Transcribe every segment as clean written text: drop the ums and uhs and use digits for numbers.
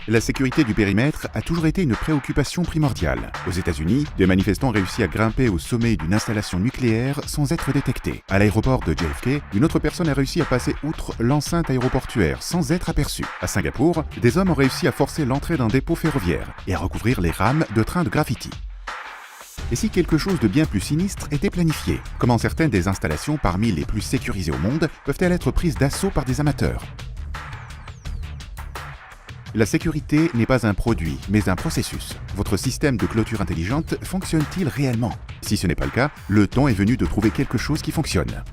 La sécurité du périmètre a toujours été une préoccupation primordiale. Aux États-Unis, des manifestants ont réussi à grimper au sommet d'une installation nucléaire sans être détectés. À l'aéroport de JFK, une autre personne a réussi à passer outre l'enceinte aéroportuaire sans être aperçue. À Singapour, des hommes ont réussi à forcer l'entrée d'un dépôt ferroviaire et à recouvrir les rames de trains de graffiti. Et si quelque chose de bien plus sinistre était planifié? Comment certaines des installations parmi les plus sécurisées au monde peuvent-elles être prises d'assaut par des amateurs? La sécurité n'est pas un produit, mais un processus. Votre système de clôture intelligente fonctionne-t-il réellement? Si ce n'est pas le cas, le temps est venu de trouver quelque chose qui fonctionne.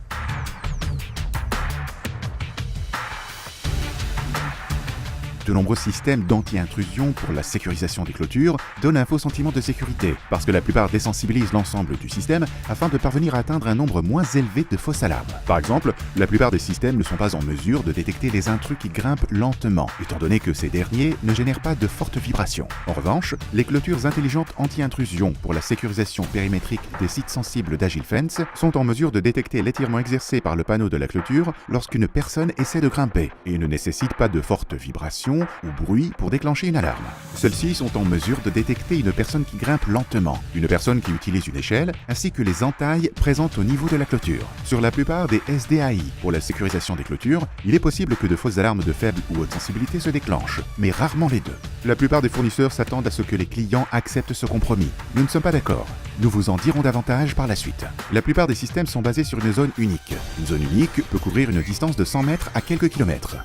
De nombreux systèmes d'anti-intrusion pour la sécurisation des clôtures donnent un faux sentiment de sécurité, parce que la plupart désensibilisent l'ensemble du système afin de parvenir à atteindre un nombre moins élevé de fausses alarmes. Par exemple, la plupart des systèmes ne sont pas en mesure de détecter les intrus qui grimpent lentement, étant donné que ces derniers ne génèrent pas de fortes vibrations. En revanche, les clôtures intelligentes anti-intrusion pour la sécurisation périmétrique des sites sensibles d'AgilFence sont en mesure de détecter l'étirement exercé par le panneau de la clôture lorsqu'une personne essaie de grimper, et ne nécessitent pas de fortes vibrations ou bruit pour déclencher une alarme. Celles-ci sont en mesure de détecter une personne qui grimpe lentement, une personne qui utilise une échelle, ainsi que les entailles présentes au niveau de la clôture. Sur la plupart des SDAI pour la sécurisation des clôtures, il est possible que de fausses alarmes de faible ou haute sensibilité se déclenchent, mais rarement les deux. La plupart des fournisseurs s'attendent à ce que les clients acceptent ce compromis. Nous ne sommes pas d'accord. Nous vous en dirons davantage par la suite. La plupart des systèmes sont basés sur une zone unique. Une zone unique peut couvrir une distance de 100 mètres à quelques kilomètres.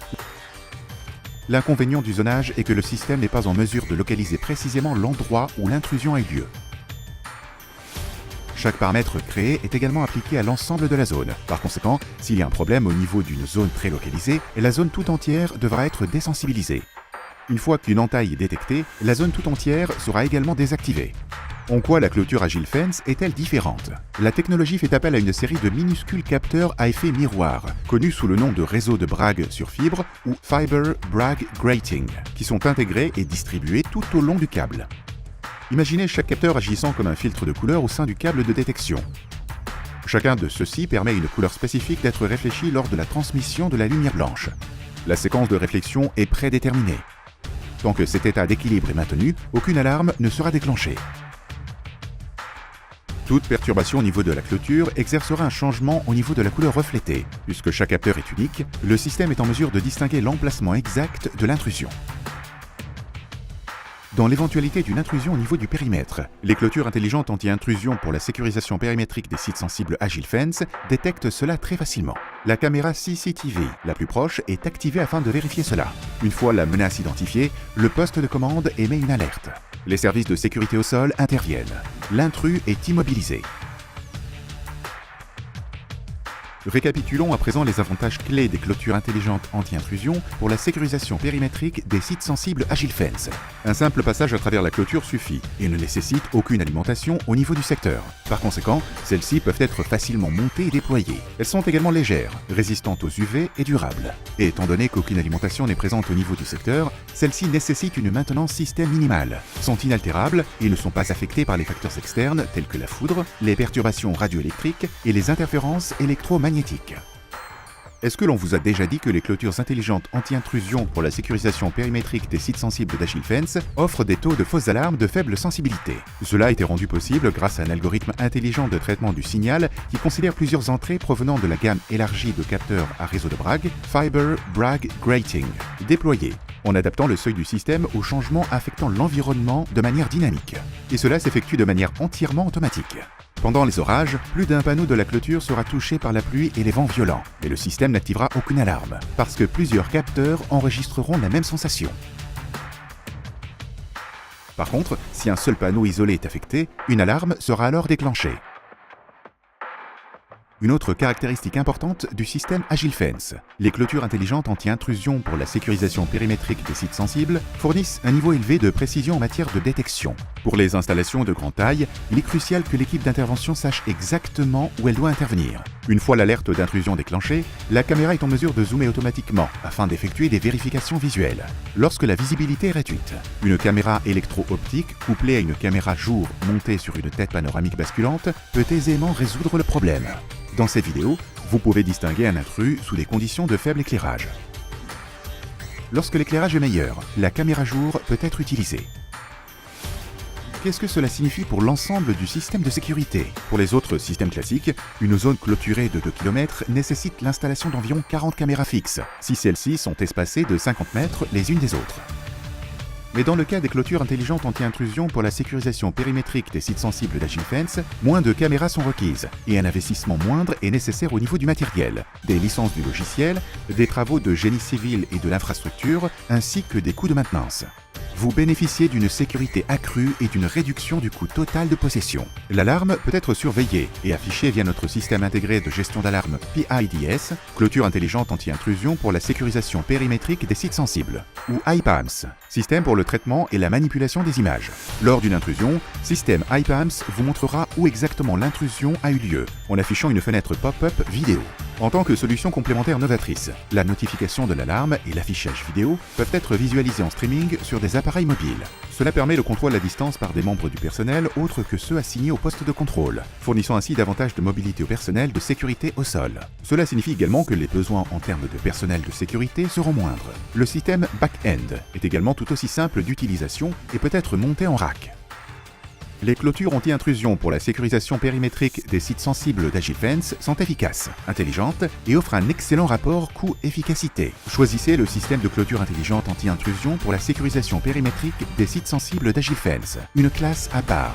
L'inconvénient du zonage est que le système n'est pas en mesure de localiser précisément l'endroit où l'intrusion a eu lieu. Chaque paramètre créé est également appliqué à l'ensemble de la zone. Par conséquent, s'il y a un problème au niveau d'une zone très localisée, la zone tout entière devra être désensibilisée. Une fois qu'une entaille est détectée, la zone tout entière sera également désactivée. En quoi la clôture AgilFence est-elle différente? La technologie fait appel à une série de minuscules capteurs à effet miroir, connus sous le nom de réseau de Bragg sur fibre ou Fiber Bragg Grating, qui sont intégrés et distribués tout au long du câble. Imaginez chaque capteur agissant comme un filtre de couleur au sein du câble de détection. Chacun de ceux-ci permet à une couleur spécifique d'être réfléchie lors de la transmission de la lumière blanche. La séquence de réflexion est prédéterminée. Tant que cet état d'équilibre est maintenu, aucune alarme ne sera déclenchée. Toute perturbation au niveau de la clôture exercera un changement au niveau de la couleur reflétée. Puisque chaque capteur est unique, le système est en mesure de distinguer l'emplacement exact de l'intrusion. Dans l'éventualité d'une intrusion au niveau du périmètre, les clôtures intelligentes anti-intrusion pour la sécurisation périmétrique des sites sensibles AgilFence détectent cela très facilement. La caméra CCTV, la plus proche, est activée afin de vérifier cela. Une fois la menace identifiée, le poste de commande émet une alerte. Les services de sécurité au sol interviennent. L'intrus est immobilisé. Récapitulons à présent les avantages clés des clôtures intelligentes anti-intrusion pour la sécurisation périmétrique des sites sensibles AgilFence. Un simple passage à travers la clôture suffit et ne nécessite aucune alimentation au niveau du secteur. Par conséquent, celles-ci peuvent être facilement montées et déployées. Elles sont également légères, résistantes aux UV et durables. Et étant donné qu'aucune alimentation n'est présente au niveau du secteur, celles-ci nécessitent une maintenance système minimale, sont inaltérables et ne sont pas affectées par les facteurs externes tels que la foudre, les perturbations radioélectriques et les interférences électromagnétiques. Est-ce que l'on vous a déjà dit que les clôtures intelligentes anti-intrusion pour la sécurisation périmétrique des sites sensibles d'AgilFence offrent des taux de fausses alarmes de faible sensibilité? Cela a été rendu possible grâce à un algorithme intelligent de traitement du signal qui considère plusieurs entrées provenant de la gamme élargie de capteurs à réseau de Bragg, Fiber Bragg Grating, déployés, en adaptant le seuil du système aux changements affectant l'environnement de manière dynamique. Et cela s'effectue de manière entièrement automatique. Pendant les orages, plus d'un panneau de la clôture sera touché par la pluie et les vents violents, mais le système n'activera aucune alarme, parce que plusieurs capteurs enregistreront la même sensation. Par contre, si un seul panneau isolé est affecté, une alarme sera alors déclenchée. Une autre caractéristique importante du système AgilFence. Les clôtures intelligentes anti-intrusion pour la sécurisation périmétrique des sites sensibles fournissent un niveau élevé de précision en matière de détection. Pour les installations de grande taille, il est crucial que l'équipe d'intervention sache exactement où elle doit intervenir. Une fois l'alerte d'intrusion déclenchée, la caméra est en mesure de zoomer automatiquement afin d'effectuer des vérifications visuelles. Lorsque la visibilité est réduite, une caméra électro-optique couplée à une caméra jour montée sur une tête panoramique basculante peut aisément résoudre le problème. Dans cette vidéo, vous pouvez distinguer un intrus sous des conditions de faible éclairage. Lorsque l'éclairage est meilleur, la caméra jour peut être utilisée. Qu'est-ce que cela signifie pour l'ensemble du système de sécurité? Pour les autres systèmes classiques, une zone clôturée de 2 km nécessite l'installation d'environ 40 caméras fixes, si celles-ci sont espacées de 50 mètres les unes des autres. Mais dans le cas des clôtures intelligentes anti-intrusion pour la sécurisation périmétrique des sites sensibles d'AgileFence, moins de caméras sont requises et un investissement moindre est nécessaire au niveau du matériel, des licences du logiciel, des travaux de génie civil et de l'infrastructure, ainsi que des coûts de maintenance. Vous bénéficiez d'une sécurité accrue et d'une réduction du coût total de possession. L'alarme peut être surveillée et affichée via notre système intégré de gestion d'alarme PIDS, clôture intelligente anti-intrusion pour la sécurisation périmétrique des sites sensibles, ou IPAMS, système pour le traitement et la manipulation des images. Lors d'une intrusion, système IPAMS vous montrera où exactement l'intrusion a eu lieu, en affichant une fenêtre pop-up vidéo. En tant que solution complémentaire novatrice, la notification de l'alarme et l'affichage vidéo peuvent être visualisés en streaming sur des appareils mobiles. Cela permet le contrôle à distance par des membres du personnel autres que ceux assignés au poste de contrôle, fournissant ainsi davantage de mobilité au personnel de sécurité au sol. Cela signifie également que les besoins en termes de personnel de sécurité seront moindres. Le système back-end est également tout aussi simple d'utilisation et peut être monté en rack. Les clôtures anti-intrusion pour la sécurisation périmétrique des sites sensibles d'AgileFence sont efficaces, intelligentes et offrent un excellent rapport coût-efficacité. Choisissez le système de clôture intelligente anti-intrusion pour la sécurisation périmétrique des sites sensibles d'AgileFence, une classe à part.